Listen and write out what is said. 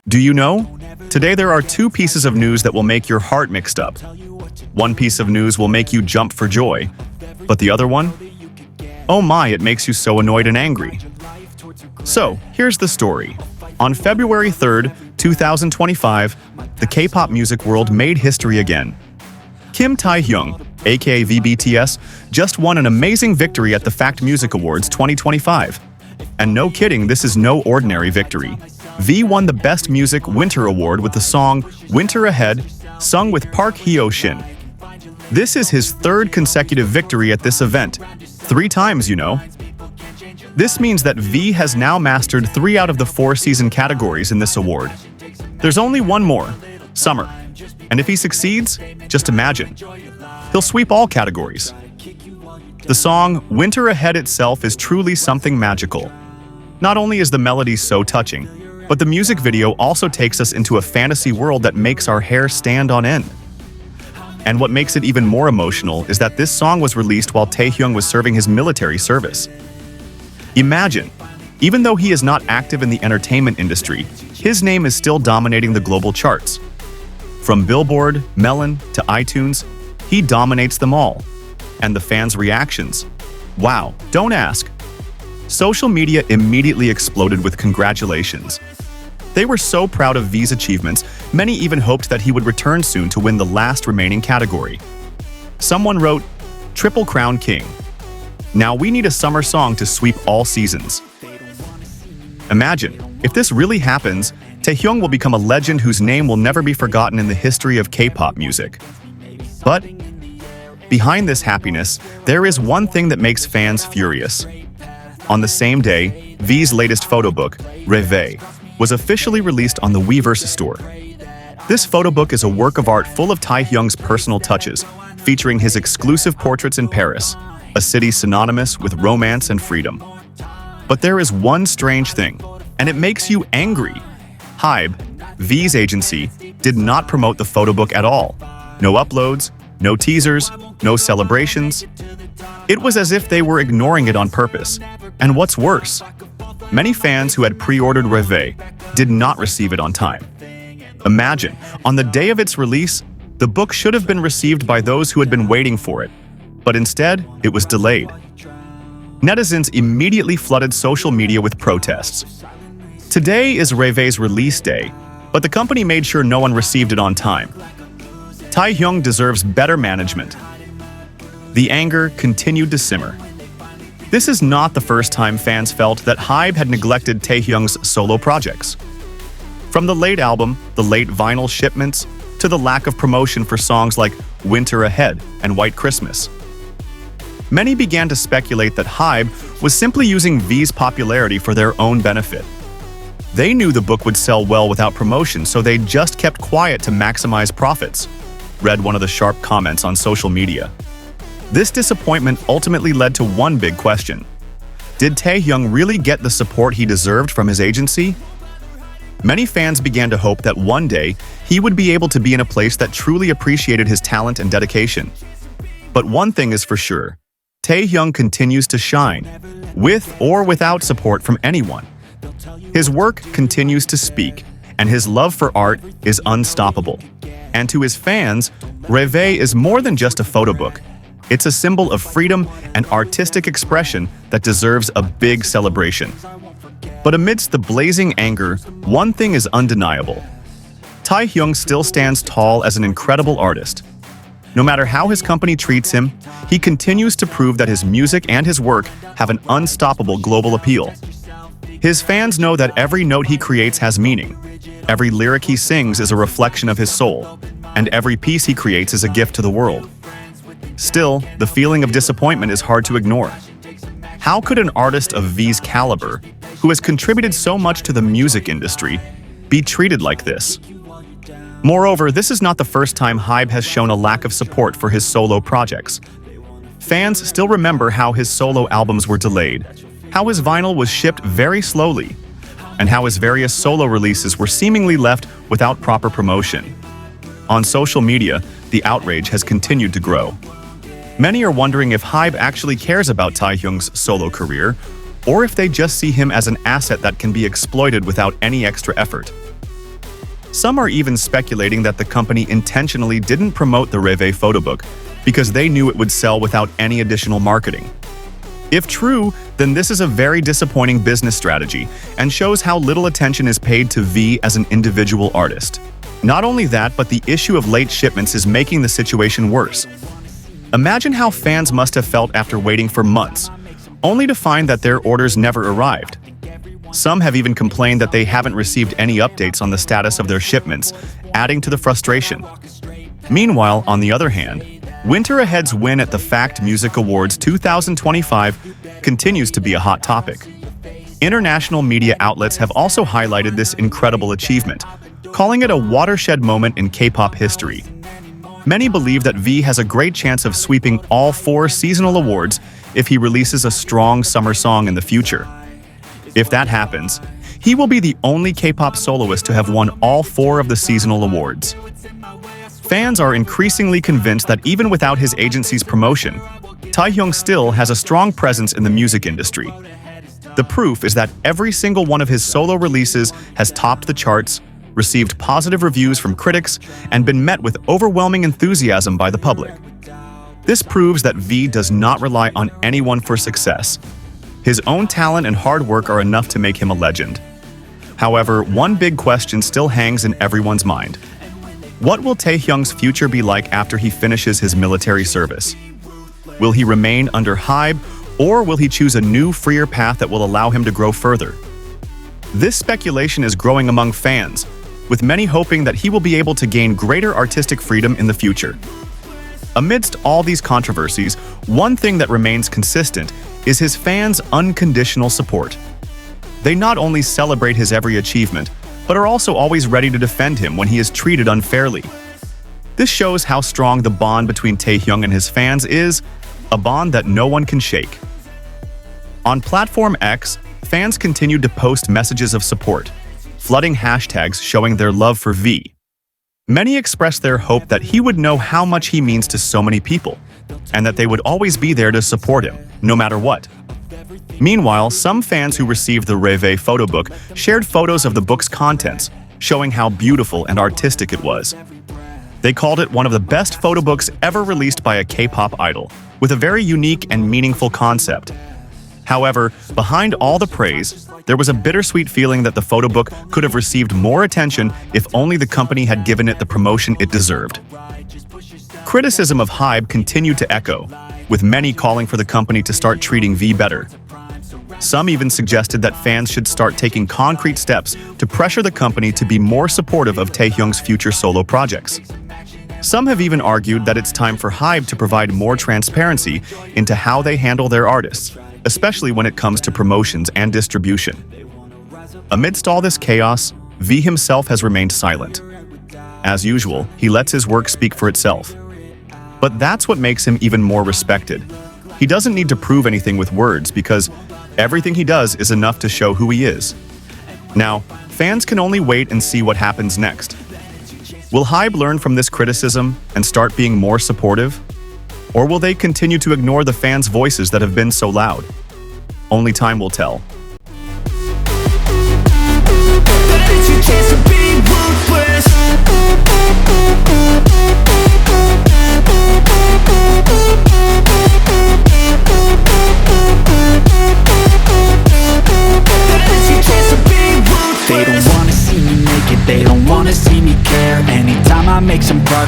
Do you know? Today there are two pieces of news that will make your heart mixed up. One piece of news will make you jump for joy, but the other one? Oh my, it makes you so annoyed and angry. So, here's the story. On February 3rd, 2025, the K-pop music world made history again. Kim Taehyung, aka VBTS, just won an amazing victory at the Fact Music Awards 2025. And no kidding, this is no ordinary victory. V won the Best Music Winter Award with the song Winter Ahead, sung with Park Hyo-shin. This is his third consecutive victory at this event. 3 times, you know. This means that V has now mastered 3 out of the 4 season categories in this award. There's only one more, Summer. And if he succeeds, just imagine. He'll sweep all categories. The song Winter Ahead itself is truly something magical. Not only is the melody so touching, but the music video also takes us into a fantasy world that makes our hair stand on end. And what makes it even more emotional is that this song was released while Taehyung was serving his military service. Imagine, even though he is not active in the entertainment industry, his name is still dominating the global charts. From Billboard, Melon, to iTunes, he dominates them all. And the fans' reactions? Wow, don't ask. Social media immediately exploded with congratulations. They were so proud of V's achievements, many even hoped that he would return soon to win the last remaining category. Someone wrote, "Triple Crown King. Now we need a summer song to sweep all seasons." Imagine, if this really happens, Taehyung will become a legend whose name will never be forgotten in the history of K-pop music. But behind this happiness, there is one thing that makes fans furious. On the same day, V's latest photobook, Rêvé, was officially released on the Weverse store. This photobook is a work of art full of Taehyung's personal touches, featuring his exclusive portraits in Paris, a city synonymous with romance and freedom. But there is one strange thing, and it makes you angry. HYBE, V's agency, did not promote the photobook at all. No uploads, no teasers, no celebrations. It was as if they were ignoring it on purpose. And what's worse, many fans who had pre-ordered Rêvé did not receive it on time. Imagine, on the day of its release, the book should have been received by those who had been waiting for it, but instead, it was delayed. Netizens immediately flooded social media with protests. Today is Rêvé's release day, but the company made sure no one received it on time. Taehyung deserves better management. The anger continued to simmer. This is not the first time fans felt that HYBE had neglected Taehyung's solo projects. From the late album, the late vinyl shipments, to the lack of promotion for songs like Winter Ahead and White Christmas. Many began to speculate that HYBE was simply using V's popularity for their own benefit. They knew the book would sell well without promotion, so they just kept quiet to maximize profits, read one of the sharp comments on social media. This disappointment ultimately led to one big question. Did Taehyung really get the support he deserved from his agency? Many fans began to hope that one day he would be able to be in a place that truly appreciated his talent and dedication. But one thing is for sure, Taehyung continues to shine, with or without support from anyone. His work continues to speak, and his love for art is unstoppable. And to his fans, Rêvé is more than just a photobook. It's a symbol of freedom and artistic expression that deserves a big celebration. But amidst the blazing anger, one thing is undeniable. Taehyung still stands tall as an incredible artist. No matter how his company treats him, he continues to prove that his music and his work have an unstoppable global appeal. His fans know that every note he creates has meaning, every lyric he sings is a reflection of his soul, and every piece he creates is a gift to the world. Still, the feeling of disappointment is hard to ignore. How could an artist of V's caliber, who has contributed so much to the music industry, be treated like this? Moreover, this is not the first time HYBE has shown a lack of support for his solo projects. Fans still remember how his solo albums were delayed, how his vinyl was shipped very slowly, and how his various solo releases were seemingly left without proper promotion. On social media, the outrage has continued to grow. Many are wondering if HYBE actually cares about Taehyung's solo career, or if they just see him as an asset that can be exploited without any extra effort. Some are even speculating that the company intentionally didn't promote the Rêvé photobook because they knew it would sell without any additional marketing. If true, then this is a very disappointing business strategy and shows how little attention is paid to V as an individual artist. Not only that, but the issue of late shipments is making the situation worse. Imagine how fans must have felt after waiting for months, only to find that their orders never arrived. Some have even complained that they haven't received any updates on the status of their shipments, adding to the frustration. Meanwhile, on the other hand, Winter Ahead's win at the Fact Music Awards 2025 continues to be a hot topic. International media outlets have also highlighted this incredible achievement, calling it a watershed moment in K-pop history. Many believe that V has a great chance of sweeping all 4 seasonal awards if he releases a strong summer song in the future. If that happens, he will be the only K-pop soloist to have won all 4 of the seasonal awards. Fans are increasingly convinced that even without his agency's promotion, Taehyung still has a strong presence in the music industry. The proof is that every single one of his solo releases has topped the charts, received positive reviews from critics, and been met with overwhelming enthusiasm by the public. This proves that V does not rely on anyone for success. His own talent and hard work are enough to make him a legend. However, one big question still hangs in everyone's mind. What will Taehyung's future be like after he finishes his military service? Will he remain under HYBE, or will he choose a new, freer path that will allow him to grow further? This speculation is growing among fans, with many hoping that he will be able to gain greater artistic freedom in the future. Amidst all these controversies, one thing that remains consistent is his fans' unconditional support. They not only celebrate his every achievement, but are also always ready to defend him when he is treated unfairly. This shows how strong the bond between Taehyung and his fans is, a bond that no one can shake. On platform X, fans continued to post messages of support, flooding hashtags showing their love for V. Many expressed their hope that he would know how much he means to so many people, and that they would always be there to support him, no matter what. Meanwhile, some fans who received the Rêvé photobook shared photos of the book's contents, showing how beautiful and artistic it was. They called it one of the best photobooks ever released by a K-pop idol, with a very unique and meaningful concept. However, behind all the praise, there was a bittersweet feeling that the photobook could have received more attention if only the company had given it the promotion it deserved. Criticism of HYBE continued to echo, with many calling for the company to start treating V better. Some even suggested that fans should start taking concrete steps to pressure the company to be more supportive of Taehyung's future solo projects. Some have even argued that it's time for HYBE to provide more transparency into how they handle their artists, especially when it comes to promotions and distribution. Amidst all this chaos, V himself has remained silent. As usual, he lets his work speak for itself. But that's what makes him even more respected. He doesn't need to prove anything with words because everything he does is enough to show who he is. Now, fans can only wait and see what happens next. Will HYBE learn from this criticism and start being more supportive? Or will they continue to ignore the fans' voices that have been so loud? Only time will tell. They don't wanna see me make it, they don't wanna see me care. Anytime I make some progress